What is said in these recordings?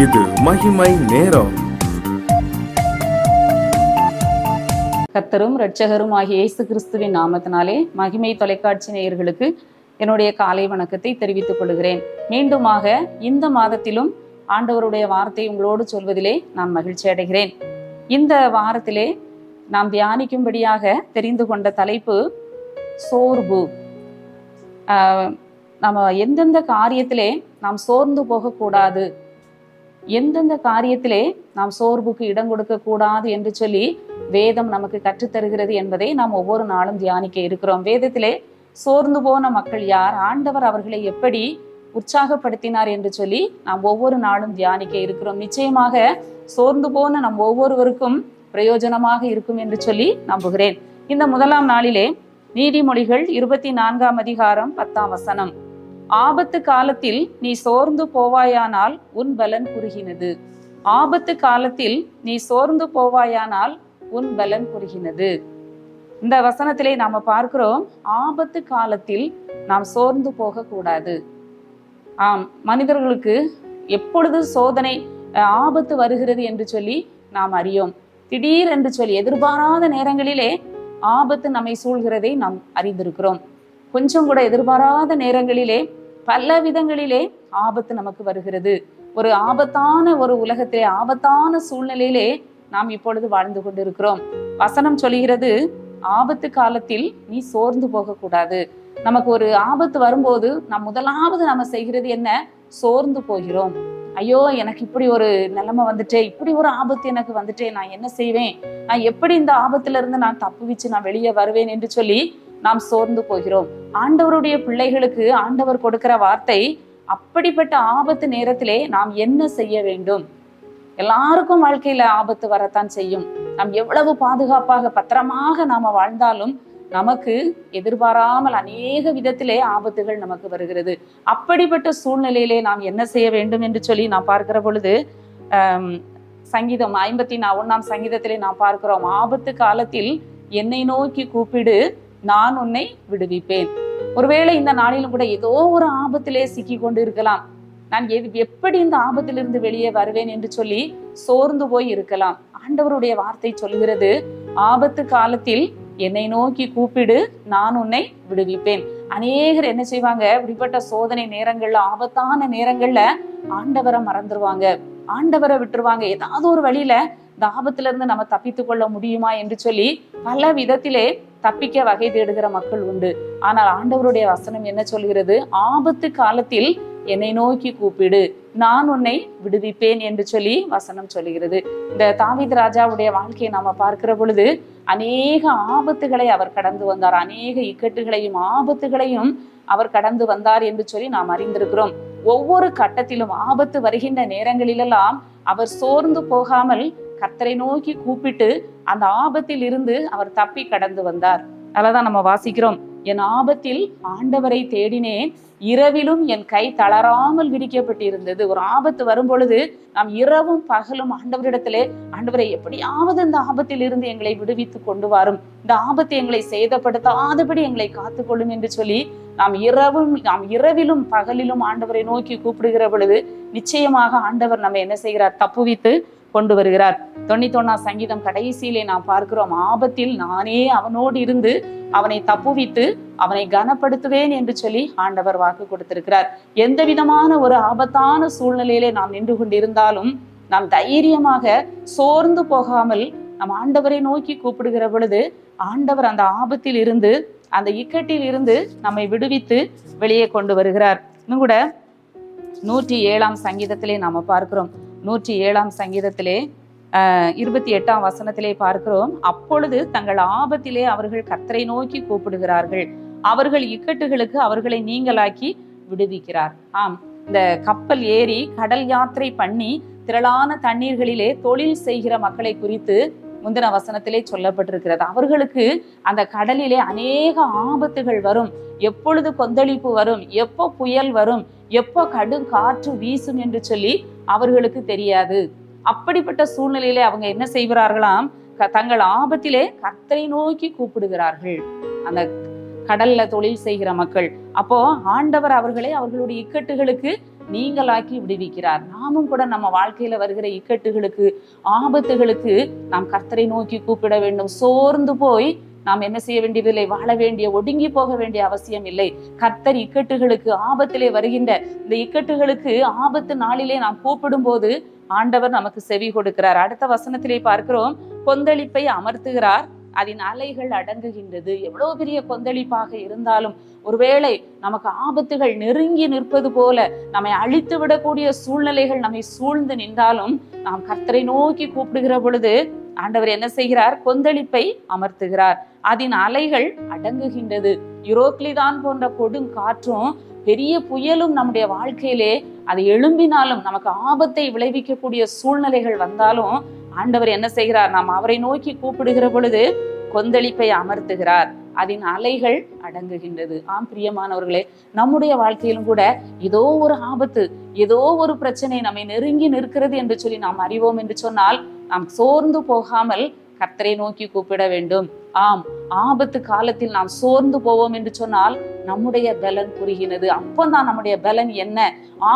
இது மகிமை நேரம். கர்த்தரும் இரட்சகரும் ஆகிய இயேசு கிறிஸ்துவின் நாமத்தினாலே மகிமை தொலைக்காட்சி நேயர்களுக்கு என்னுடைய காலை வணக்கத்தை தெரிவித்துக் கொள்கிறேன். மீண்டுமாக இந்த மாதத்திலும் ஆண்டவருடைய வார்த்தை உங்களோடு சொல்வதிலே நான் மகிழ்ச்சி அடைகிறேன். இந்த வாரத்திலே நாம் தியானிக்கும்படியாக தெரிந்து கொண்ட தலைப்பு சோர்வு. நம்ம எந்தெந்த காரியத்திலே நாம் சோர்ந்து போகக்கூடாது, எந்தெந்த காரியத்திலே நாம் சோர்வுக்கு இடம் கொடுக்க கூடாது என்று சொல்லி வேதம் நமக்கு கற்றுத்தருகிறது என்பதை நாம் ஒவ்வொரு நாளும் தியானிக்க இருக்கிறோம். வேதத்திலே சோர்ந்து போன மக்கள் யார், ஆண்டவர் அவர்களை எப்படி உற்சாகப்படுத்தினார் என்று சொல்லி நாம் ஒவ்வொரு நாளும் தியானிக்க இருக்கிறோம். நிச்சயமாக சோர்ந்து போன நம் ஒவ்வொருவருக்கும் பிரயோஜனமாக இருக்கும் என்று சொல்லி நம்புகிறேன். இந்த முதலாம் நாளிலே நீதிமொழிகள் 24 அதிகாரம் 10 ஆபத்து காலத்தில் நீ சோர்ந்து போவாயானால் உன் பலன் குறுகினது. ஆபத்து காலத்தில் நீ சோர்ந்து போவாயானால் உன் பலன் குறுகினது. இந்த வசனத்திலே நாம பார்க்கிறோம், ஆபத்து காலத்தில் நாம் சோர்ந்து போக கூடாது. மனிதர்களுக்கு எப்பொழுது சோதனை ஆபத்து வருகிறது என்று சொல்லி நாம் அறியோம். திடீர் என்று சொல்லி எதிர்பாராத நேரங்களிலே ஆபத்து நம்மை சூழ்கிறதை நாம் அறிந்திருக்கிறோம். கொஞ்சம் கூட எதிர்பாராத நேரங்களிலே பல விதங்களிலே ஆபத்து நமக்கு வருகிறது. ஒரு ஆபத்தான ஒரு உலகத்திலே, ஆபத்தான சூழ்நிலையிலே நாம் இப்பொழுது வாழ்ந்து கொண்டிருக்கிறோம். வசனம் சொல்கிறது, ஆபத்து காலத்தில் நீ சோர்ந்து போகக்கூடாது. நமக்கு ஒரு ஆபத்து வரும்போது முதலாவது நம்ம செய்கிறது என்ன? சோர்ந்து போகிறோம். ஐயோ, எனக்கு இப்படி ஒரு நிலைமை வந்துட்டே, இப்படி ஒரு ஆபத்து எனக்கு வந்துட்டே, நான் என்ன செய்வேன், நான் எப்படி இந்த ஆபத்துல இருந்து நான் தப்புவிச்சு நான் வெளியே வருவேன் என்று சொல்லி நாம் சோர்ந்து போகிறோம். ஆண்டவருடைய பிள்ளைகளுக்கு ஆண்டவர் கொடுக்கிற வார்த்தை, அப்படிப்பட்ட ஆபத்து நேரத்திலே நாம் என்ன செய்ய வேண்டும்? எல்லாருக்கும் வாழ்க்கையில ஆபத்து வரத்தான் செய்யும். நாம் எவ்வளவு பாதுகாப்பாக பத்திரமாக நாம வாழ்ந்தாலும் நமக்கு எதிர்பாராமல் அநேக விதத்திலே ஆபத்துகள் நமக்கு வருகிறது. அப்படிப்பட்ட சூழ்நிலையிலே நாம் என்ன செய்ய வேண்டும் என்று சொல்லி நாம் பார்க்கிற பொழுது சங்கீதம் 51 சங்கீதத்திலே நாம் பார்க்கிறோம், ஆபத்து காலத்தில் என்னை நோக்கி கூப்பிடு, நான் உன்னை விடுவிப்பேன். ஒருவேளை இந்த நாளிலும் கூட ஏதோ ஒரு ஆபத்திலே சிக்கி கொண்டு இருக்கலாம். நான் எப்படி இந்த ஆபத்திலிருந்து வெளியே வருவேன் என்று சொல்லி சோர்ந்து போய் இருக்கலாம். ஆண்டவருடைய வார்த்தை சொல்கிறது, ஆபத்து காலத்தில் என்னை நோக்கி கூப்பிடு, நான் உன்னை விடுவிப்பேன். அநேகர் என்ன செய்வாங்க, இப்படிப்பட்ட சோதனை நேரங்கள்ல, ஆபத்தான நேரங்கள்ல ஆண்டவரை மறந்துடுவாங்க, ஆண்டவரை விட்டுருவாங்க. ஏதாவது ஒரு வழியில இந்த ஆபத்துல இருந்து நம்ம தப்பித்து கொள்ள முடியுமா என்று சொல்லி பல விதத்திலே தப்பிக்க வகை தேடுகிற மக்கள் உண்டு. ஆனால் ஆண்டவருடைய வசனம் என்ன சொல்கிறது? ஆபத்து காலத்தில் என்னை நோக்கி கூப்பிடு, நான் உன்னை விடுவிப்பேன் என்று சொல்லி வசனம் சொல்லுகிறது. இந்த தாவீது ராஜாவுடைய வாழ்க்கையை நாம பார்க்கிற பொழுது அநேக ஆபத்துகளை அவர் கடந்து வந்தார். அநேக இக்கட்டுகளையும் ஆபத்துகளையும் அவர் கடந்து வந்தார் என்று சொல்லி நாம் அறிந்திருக்கிறோம். ஒவ்வொரு கட்டத்திலும் ஆபத்து வருகின்ற நேரங்களிலெல்லாம் அவர் சோர்ந்து போகாமல் கர்த்தரை நோக்கி கூப்பிட்டு அந்த ஆபத்தில் இருந்து அவர் தப்பி கடந்து வந்தார். அதனாலதான் நம்ம வாசிக்கிறோம், என் ஆபத்தில் ஆண்டவரை தேடினேன், இரவிலும் என் கை தளராமல் விரிக்கப்பட்டிருந்தது. ஒரு ஆபத்து வரும் பொழுது நாம் இரவும் பகலும் ஆண்டவரிடத்திலே, ஆண்டவரை எப்படியாவது இந்த ஆபத்தில் இருந்து எங்களை விடுவித்து கொண்டு வரும், இந்த ஆபத்தை எங்களை சேதப்படுத்தாதபடி எங்களை காத்துக்கொள்ளும் என்று சொல்லி நாம் இரவிலும் பகலிலும் ஆண்டவரை நோக்கி கூப்பிடுகிற பொழுது நிச்சயமாக ஆண்டவர் நம்ம என்ன செய்கிறார்? தப்புவித்து கொண்டு வருகிறார். 91 சங்கீதம் கடைசியிலே நாம் பார்க்கிறோம், ஆபத்தில் நானே அவனோடு இருந்து அவனை தப்புவித்து அவனை கனப்படுத்துவேன் என்று சொல்லி ஆண்டவர் வாக்கு கொடுத்திருக்கிறார். எந்த விதமான ஒரு ஆபத்தான சூழ்நிலையிலே நாம் நின்று கொண்டிருந்தாலும் நாம் தைரியமாக சோர்ந்து போகாமல் நம் ஆண்டவரை நோக்கி கூப்பிடுகிற பொழுது ஆண்டவர் அந்த ஆபத்தில் இருந்து, அந்த இக்கட்டில் இருந்து நம்மை விடுவித்து வெளியே கொண்டு வருகிறார். இன்னும் கூட 107 சங்கீதத்திலே நாம பார்க்கிறோம். 107 சங்கீதத்திலே 28 பார்க்கிறோம், அப்பொழுது தங்கள் ஆபத்திலே அவர்கள் கர்த்தரை நோக்கி கூப்பிடுகிறார்கள், அவர்கள் இக்கட்டுகளுக்கு அவர்களை நீங்களாக்கி விடுவிக்கிறார். இந்த கப்பல் ஏறி கடல் யாத்திரை பண்ணி திரளான தண்ணீர்களிலே தொழில் செய்கிற மக்களை குறித்து முந்தின வசனத்திலே சொல்லப்பட்டிருக்கிறது. அவர்களுக்கு அந்த கடலிலே அநேக ஆபத்துகள் வரும், எப்பொழுது கொந்தளிப்பு வரும், எப்போ புயல் வரும், எப்போ கடும் காற்று வீசும் என்று சொல்லி அவர்களுக்கு தெரியாது. அப்படிப்பட்ட சூழ்நிலையிலே அவங்க என்ன செய்கிறார்களாம்? தங்கள் ஆபத்திலே கர்த்தரை நோக்கி கூப்பிடுகிறார்கள். அந்த கடல்ல தொழில் செய்கிற மக்கள். அப்போ ஆண்டவர் அவர்களை அவர்களுடைய இக்கட்டுகளுக்கு நீங்களாக்கி விடுவிக்கிறார். நாமும் கூட நம்ம வாழ்க்கையில வருகிற இக்கட்டுகளுக்கு, ஆபத்துகளுக்கு நாம் கர்த்தரை நோக்கி கூப்பிட வேண்டும். சோர்ந்து போய் நாம் என்ன செய்ய வேண்டியதில்லை, வாழ வேண்டிய, ஒடுங்கி போக வேண்டிய அவசியம் இல்லை. கர்த்தர் இக்கட்டுகளுக்கு, ஆபத்திலே வருகின்ற இந்த இக்கட்டுகளுக்கு, ஆபத்து நாளிலே நாம் கூப்பிடும் போது ஆண்டவர் நமக்கு செவி கொடுக்கிறார். அடுத்த வசனத்திலே பார்க்கிறோம், கொந்தளிப்பை அமர்த்துகிறார், அதன் அலைகள் அடங்குகின்றது. எவ்வளவு பெரிய கொந்தளிப்பாக இருந்தாலும், ஒருவேளை நமக்கு ஆபத்துகள் நெருங்கி நிற்பது போல, நம்மை அழித்து விடக்கூடிய சூழ்நிலைகள் நம்மை சூழ்ந்து நின்றாலும், நாம் கர்த்தரை நோக்கி கூப்பிடுகிற பொழுது ஆண்டவர் என்ன செய்கிறார்? கொந்தளிப்பை அமர்த்துகிறார், அதன் அலைகள் அடங்குகின்றது. யுரோக்லிதான் போன்ற கொடுங்காற்றும் பெரிய புயலும் நம்முடைய வாழ்க்கையிலே அது எழும்பினாலும், நமக்கு ஆபத்தை விளைவிக்கக்கூடிய சூழ்நிலைகள் வந்தாலும் ஆண்டவர் என்ன செய்கிறார்? நாம் அவரை நோக்கி கூப்பிடுகிற பொழுது கொந்தளிப்பை அமர்த்துகிறார், அதன் அலைகள் அடங்குகின்றது. ஆம் பிரியமானவர்களே, நம்முடைய வாழ்க்கையிலும் கூட ஏதோ ஒரு ஆபத்து, ஏதோ ஒரு பிரச்சனை நம்மை நெருங்கி நிற்கிறது என்று சொல்லி நாம் அறிவோம் என்று சொன்னால், நாம் சோர்ந்து போகாமல் கர்த்தரை நோக்கி கூப்பிட வேண்டும். ஆம், ஆபத்து காலத்தில் நாம் சோர்ந்து போவோம் என்று சொன்னால் நம்முடைய பலன் குறுகினது. அப்போதான் நம்முடைய பலன் என்ன,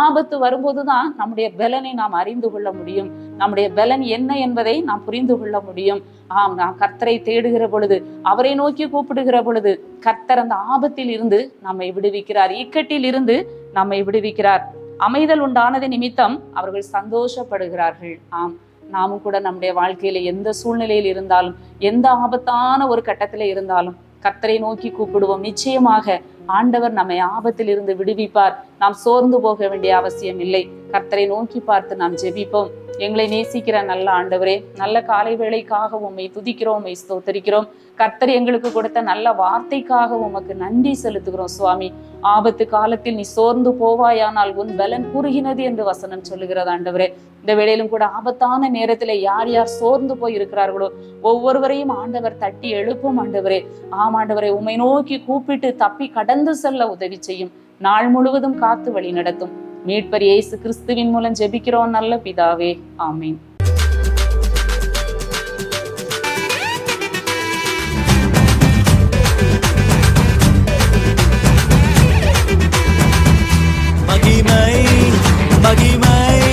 ஆபத்து வரும்போதுதான் நம்முடைய பலனை நாம் அறிந்து கொள்ள முடியும், நம்முடைய பலன் என்ன என்பதை நாம் புரிந்து கொள்ள முடியும். ஆம், நாம் கர்த்தரை தேடுகிற பொழுது, அவரை நோக்கி கூப்பிடுகிற பொழுது கர்த்தர் அந்த ஆபத்தில் இருந்து நம்மை விடுவிக்கிறார், இக்கட்டில் இருந்து நம்மை விடுவிக்கிறார். அமைதல் உண்டானது நிமித்தம் அவர்கள் சந்தோஷப்படுகிறார்கள். ஆம், நாமும் கூட நம்முடைய வாழ்க்கையில எந்த சூழ்நிலையில் இருந்தாலும், எந்த ஆபத்தான ஒரு கட்டத்தில இருந்தாலும் கர்த்தரை நோக்கி கூப்பிடுவோம். நிச்சயமாக ஆண்டவர் நம்மை ஆபத்தில் இருந்து விடுவிப்பார். நாம் சோர்ந்து போக வேண்டிய அவசியம் இல்லை. கர்த்தரை நோக்கி பார்த்து நாம் ஜெபிப்போம். எங்களை நேசிக்கிற நல்ல ஆண்டவரே, நல்ல காலை வேளைக்காக உம்மை துதிக்கிறோம், உம்மை ஸ்தோத்தரிக்கிறோம். கர்த்தர் எங்களுக்கு கொடுத்த நல்ல வார்த்தைக்காக உமக்கு நன்றி செலுத்துகிறோம் சுவாமி. ஆபத்து காலத்தில் நீ சோர்ந்து போவாயானால் உன் பலன் குறுகினது என்று வசனம் சொல்லுகிறது ஆண்டவரே. இந்த வேளையிலும் கூட ஆபத்தான நேரத்துல யார் யார் சோர்ந்து போய் இருக்கிறார்களோ ஒவ்வொருவரையும் ஆண்டவர் தட்டி எழுப்பும் ஆண்டவரே. ஆமாண்டவரே, உம்மை நோக்கி கூப்பிட்டு தப்பி கடந்து செல்ல உதவி செய்யும். நாள் முழுவதும் காத்து வழி நடத்தும். மீட்பர் இயேசு கிறிஸ்துவின் மூலம் ஜெபிக்கிறோம் நல்ல பிதாவே, ஆமீன். மகிமை மகிமை